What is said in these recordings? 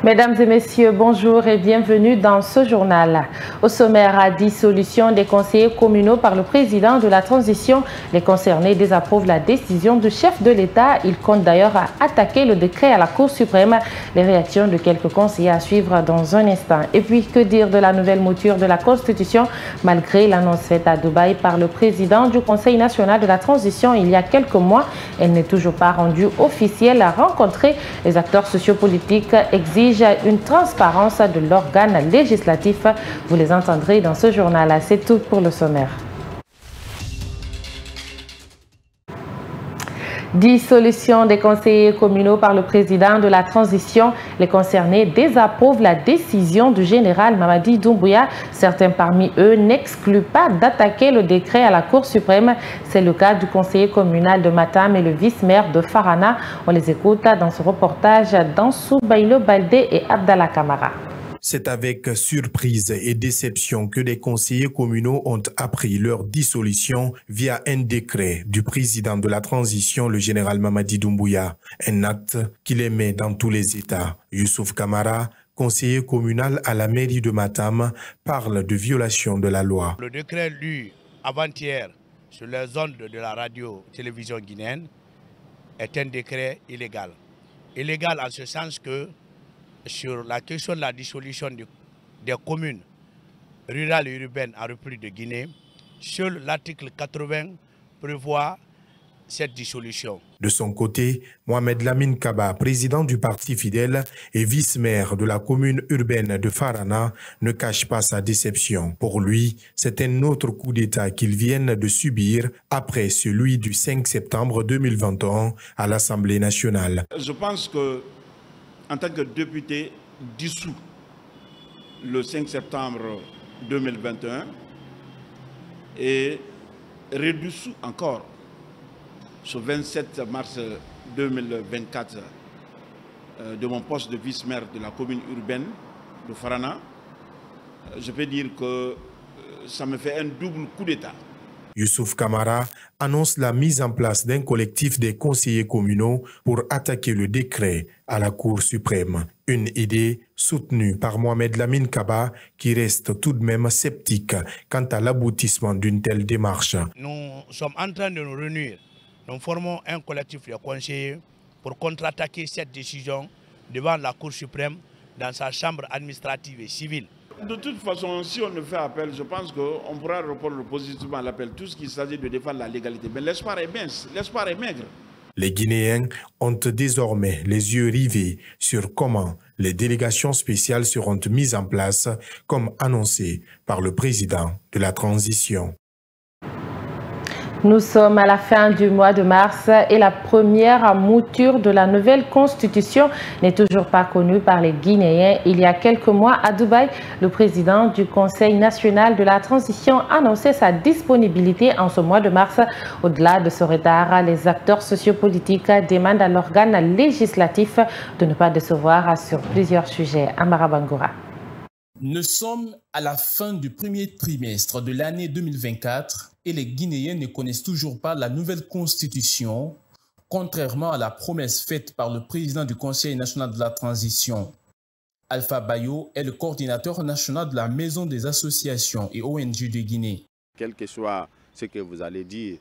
Mesdames et messieurs, bonjour et bienvenue dans ce journal. Au sommaire, dissolution des conseillers communaux par le président de la transition. Les concernés désapprouvent la décision du chef de l'État. Ils comptent d'ailleurs attaquer le décret à la Cour suprême. Les réactions de quelques conseillers à suivre dans un instant. Et puis, que dire de la nouvelle mouture de la Constitution? Malgré l'annonce faite à Dubaï par le président du Conseil national de la transition il y a quelques mois, elle n'est toujours pas rendue officielle. À rencontrer les acteurs sociopolitiques exige une transparence de l'organe législatif. Vous les entendrez dans ce journal. C'est tout pour le sommaire. Dissolution des conseillers communaux par le président de la transition. Les concernés désapprouvent la décision du général Mamadi Doumbouya. Certains parmi eux n'excluent pas d'attaquer le décret à la Cour suprême. C'est le cas du conseiller communal de Matam et le vice-maire de Farana. On les écoute dans ce reportage d'Ansou Bailo Baldé et Abdallah Kamara. C'est avec surprise et déception que les conseillers communaux ont appris leur dissolution via un décret du président de la transition, le général Mamadi Doumbouya. Un acte qui les met dans tous les États. Youssouf Kamara, conseiller communal à la mairie de Matam, parle de violation de la loi. Le décret lu avant-hier sur les ondes de la radio-télévision guinéenne est un décret illégal. Illégal en ce sens que sur la question de la dissolution des communes rurales et urbaines en République de Guinée, seul l'article 80 prévoit cette dissolution. De son côté, Mohamed Lamine Kaba, président du Parti Fidèle et vice-maire de la commune urbaine de Farana, ne cache pas sa déception. Pour lui, c'est un autre coup d'État qu'ils viennent de subir après celui du 5 septembre 2021 à l'Assemblée nationale. Je pense que en tant que député dissous le 5 septembre 2021 et redissous encore ce 27 mars 2024 de mon poste de vice-maire de la commune urbaine de Farana, je peux dire que ça me fait un double coup d'État. Youssouf Kamara annonce la mise en place d'un collectif des conseillers communaux pour attaquer le décret à la Cour suprême. Une idée soutenue par Mohamed Lamine Kaba qui reste tout de même sceptique quant à l'aboutissement d'une telle démarche. Nous sommes en train de nous réunir. Nous formons un collectif de conseillers pour contre-attaquer cette décision devant la Cour suprême dans sa chambre administrative et civile. De toute façon, si on ne fait appel, je pense qu'on pourra répondre positivement à l'appel. Tout ce qu'il s'agit de défendre la légalité. Mais l'espoir est mince, l'espoir est maigre. Les Guinéens ont désormais les yeux rivés sur comment les délégations spéciales seront mises en place, comme annoncé par le président de la transition. Nous sommes à la fin du mois de mars et la première mouture de la nouvelle constitution n'est toujours pas connue par les Guinéens. Il y a quelques mois à Dubaï, le président du Conseil national de la transition annonçait sa disponibilité en ce mois de mars. Au-delà de ce retard, les acteurs sociopolitiques demandent à l'organe législatif de ne pas décevoir sur plusieurs sujets. Amara Bangoura. Nous sommes à la fin du premier trimestre de l'année 2024 et les Guinéens ne connaissent toujours pas la nouvelle constitution, contrairement à la promesse faite par le président du Conseil national de la transition. Alpha Bayo est le coordinateur national de la Maison des associations et ONG de Guinée. Quel que soit ce que vous allez dire,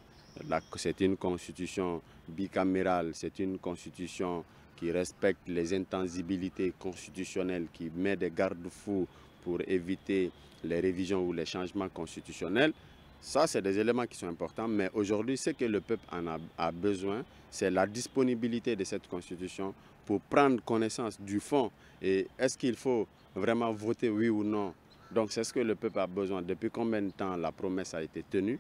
c'est une constitution bicamérale, c'est une constitution qui respecte les intangibilités constitutionnelles, qui met des garde-fous pour éviter les révisions ou les changements constitutionnels. Ça, c'est des éléments qui sont importants, mais aujourd'hui, ce que le peuple en a besoin, c'est la disponibilité de cette constitution pour prendre connaissance du fond. Et est-ce qu'il faut vraiment voter oui ou non? Donc, c'est ce que le peuple a besoin. Depuis combien de temps la promesse a été tenue?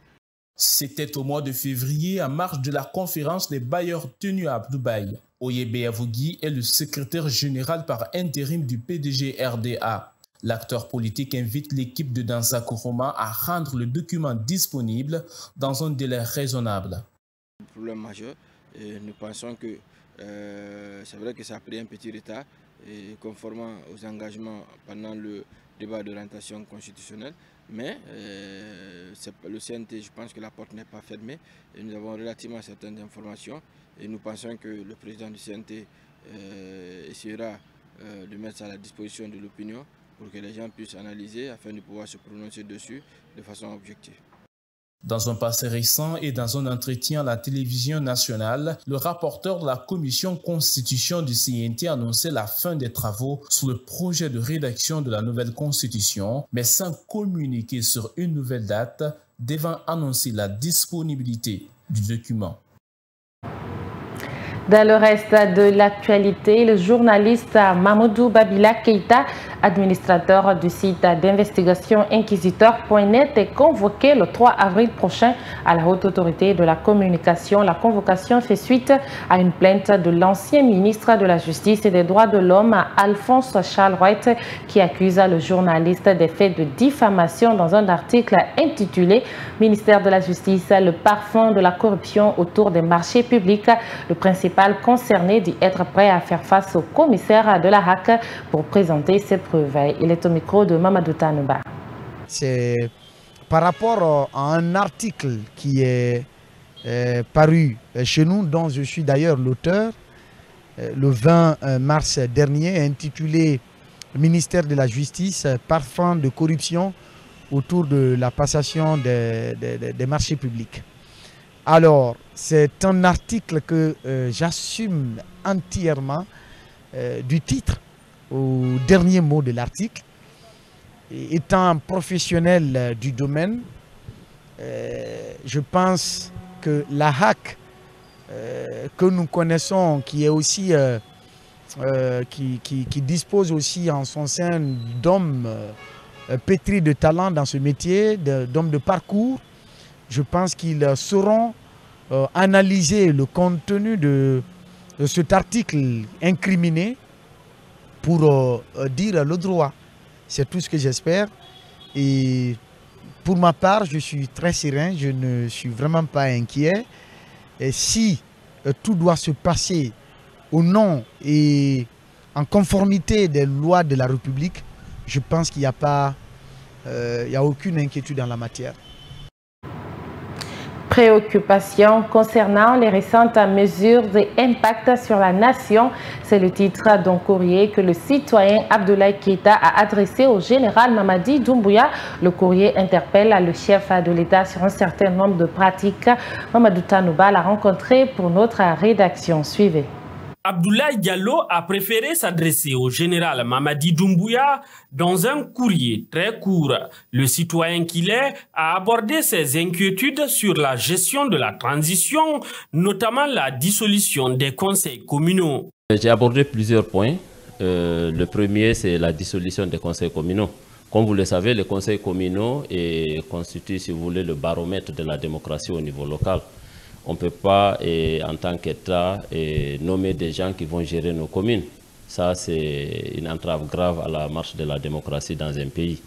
C'était au mois de février, en marge de la conférence des bailleurs tenue à Dubaï. Oyebe Avogui est le secrétaire général par intérim du PDG RDA. L'acteur politique invite l'équipe de Danza Koroma à rendre le document disponible dans un délai raisonnable. Le problème majeur, et nous pensons que c'est vrai que ça a pris un petit retard, et conformément aux engagements pendant le débat d'orientation constitutionnelle, mais le CNT, je pense que la porte n'est pas fermée et nous avons relativement certaines informations et nous pensons que le président du CNT essaiera de mettre ça à la disposition de l'opinion pour que les gens puissent analyser afin de pouvoir se prononcer dessus de façon objective. Dans un passé récent et dans un entretien à la télévision nationale, le rapporteur de la commission constitution du CNT annonçait la fin des travaux sur le projet de rédaction de la nouvelle constitution, mais sans communiquer sur une nouvelle date, devant annoncer la disponibilité du document. Dans le reste de l'actualité, le journaliste Mamadou Babila Keïta, administrateur du site d'investigation inquisiteur.net, est convoqué le 3 avril prochain à la Haute Autorité de la Communication. La convocation fait suite à une plainte de l'ancien ministre de la Justice et des Droits de l'Homme, Alphonse Charles-Wright, qui accuse le journaliste des faits de diffamation dans un article intitulé « Ministère de la Justice, le parfum de la corruption autour des marchés publics ». Le principal concerné dit être prêt à faire face au commissaire de la HAC pour présenter ses preuves. Il est au micro de Mamadou Tanouba. C'est par rapport à un article qui est paru chez nous, dont je suis d'ailleurs l'auteur, le 20 mars dernier, intitulé « Ministère de la Justice, parfum de corruption autour de la passation des marchés publics ». Alors, c'est un article que j'assume entièrement du titre au dernier mot de l'article. Étant un professionnel du domaine, je pense que la HAC que nous connaissons, qui est aussi qui dispose aussi en son sein d'hommes pétris de talent dans ce métier, d'hommes de parcours, je pense qu'ils sauront analyser le contenu de cet article incriminé pour dire le droit. C'est tout ce que j'espère. Et pour ma part, je suis très serein, je ne suis vraiment pas inquiet. Et si tout doit se passer au nom et en conformité des lois de la République, je pense qu'il n'y a pas, il n'y a aucune inquiétude en la matière. Préoccupation concernant les récentes mesures et impacts sur la nation. C'est le titre d'un courrier que le citoyen Abdoulaye Keïta a adressé au général Mamadi Doumbouya. Le courrier interpelle le chef de l'État sur un certain nombre de pratiques. Mamadou Tanouba l'a rencontré pour notre rédaction. Suivez. Abdoulaye Diallo a préféré s'adresser au général Mamadi Doumbouya dans un courrier très court. Le citoyen qu'il est a abordé ses inquiétudes sur la gestion de la transition, notamment la dissolution des conseils communaux. J'ai abordé plusieurs points. Le premier, c'est la dissolution des conseils communaux. Comme vous le savez, les conseils communaux constituent, si vous voulez, le baromètre de la démocratie au niveau local. On ne peut pas, en tant qu'État, nommer des gens qui vont gérer nos communes. Ça, c'est une entrave grave à la marche de la démocratie dans un pays.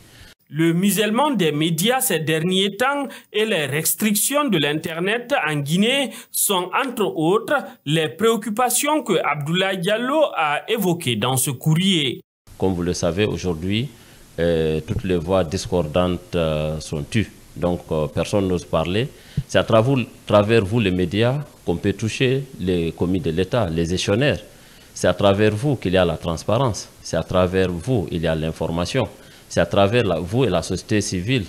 Le musellement des médias ces derniers temps et les restrictions de l'Internet en Guinée sont, entre autres, les préoccupations que Abdoulaye Diallo a évoquées dans ce courrier. Comme vous le savez, aujourd'hui, toutes les voix discordantes sont tues. Donc, personne n'ose parler. C'est à travers vous, les médias, qu'on peut toucher les commis de l'État, les gestionnaires. C'est à travers vous qu'il y a la transparence. C'est à travers vous qu'il y a l'information. C'est à travers vous et la société civile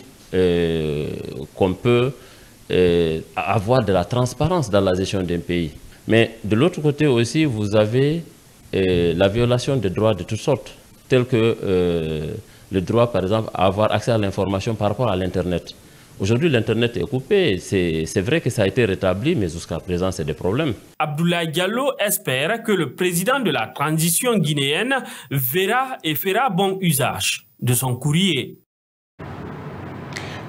qu'on peut avoir de la transparence dans la gestion d'un pays. Mais de l'autre côté aussi, vous avez la violation des droits de toutes sortes, tels que le droit, par exemple, à avoir accès à l'information par rapport à l'Internet. Aujourd'hui, l'Internet est coupé. C'est vrai que ça a été rétabli, mais jusqu'à présent, c'est des problèmes. Abdoulaye Diallo espère que le président de la transition guinéenne verra et fera bon usage de son courrier.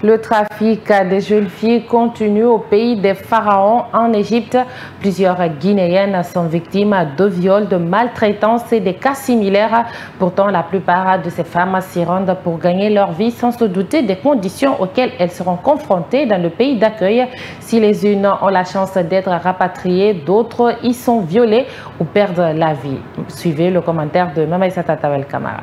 Le trafic des jeunes filles continue au pays des pharaons en Égypte. Plusieurs Guinéennes sont victimes de viols, de maltraitance et des cas similaires. Pourtant, la plupart de ces femmes s'y rendent pour gagner leur vie sans se douter des conditions auxquelles elles seront confrontées dans le pays d'accueil. Si les unes ont la chance d'être rapatriées, d'autres y sont violées ou perdent la vie. Suivez le commentaire de Mamaïsa Tatawel Kamara.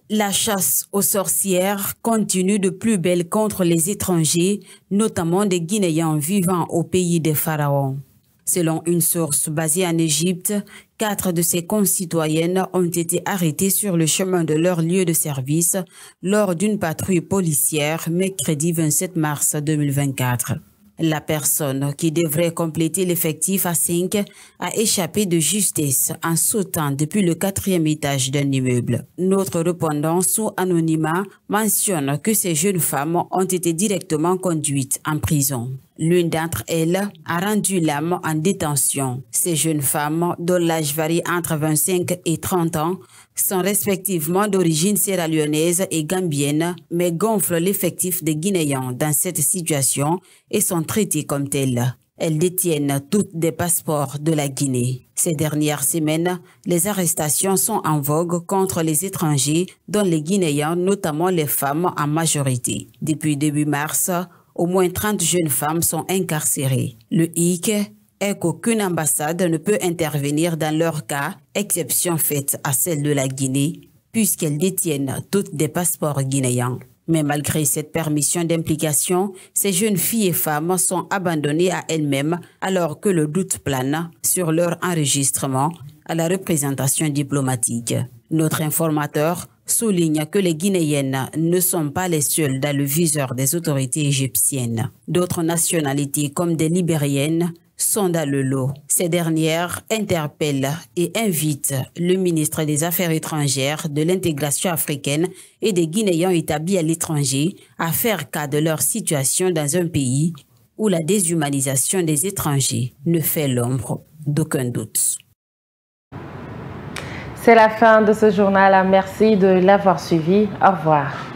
La chasse aux sorcières continue de plus belle contre les étrangers, notamment des Guinéens vivant au pays des pharaons. Selon une source basée en Égypte, 4 de ses concitoyennes ont été arrêtées sur le chemin de leur lieu de service lors d'une patrouille policière mercredi 27 mars 2024. La personne qui devrait compléter l'effectif à 5 a échappé de justesse en sautant depuis le 4e étage d'un immeuble. Notre répondant sous anonymat mentionne que ces jeunes femmes ont été directement conduites en prison. L'une d'entre elles a rendu l'âme en détention. Ces jeunes femmes, dont l'âge varie entre 25 et 30 ans, sont respectivement d'origine sierra-léonaise et gambienne, mais gonflent l'effectif des Guinéens dans cette situation et sont traitées comme telles. Elles détiennent toutes des passeports de la Guinée. Ces dernières semaines, les arrestations sont en vogue contre les étrangers, dont les Guinéens, notamment les femmes en majorité. Depuis début mars, au moins 30 jeunes femmes sont incarcérées. Le hic est qu'aucune ambassade ne peut intervenir dans leur cas, exception faite à celle de la Guinée, puisqu'elles détiennent toutes des passeports guinéens. Mais malgré cette permission d'implication, ces jeunes filles et femmes sont abandonnées à elles-mêmes alors que le doute plane sur leur enregistrement à la représentation diplomatique. Notre informateur souligne que les Guinéennes ne sont pas les seules dans le viseur des autorités égyptiennes. D'autres nationalités comme des Libériennes sont dans le lot. Ces dernières interpellent et invitent le ministre des Affaires étrangères, de l'intégration africaine et des Guinéens établis à l'étranger à faire cas de leur situation dans un pays où la déshumanisation des étrangers ne fait l'ombre d'aucun doute. C'est la fin de ce journal. Merci de l'avoir suivi. Au revoir.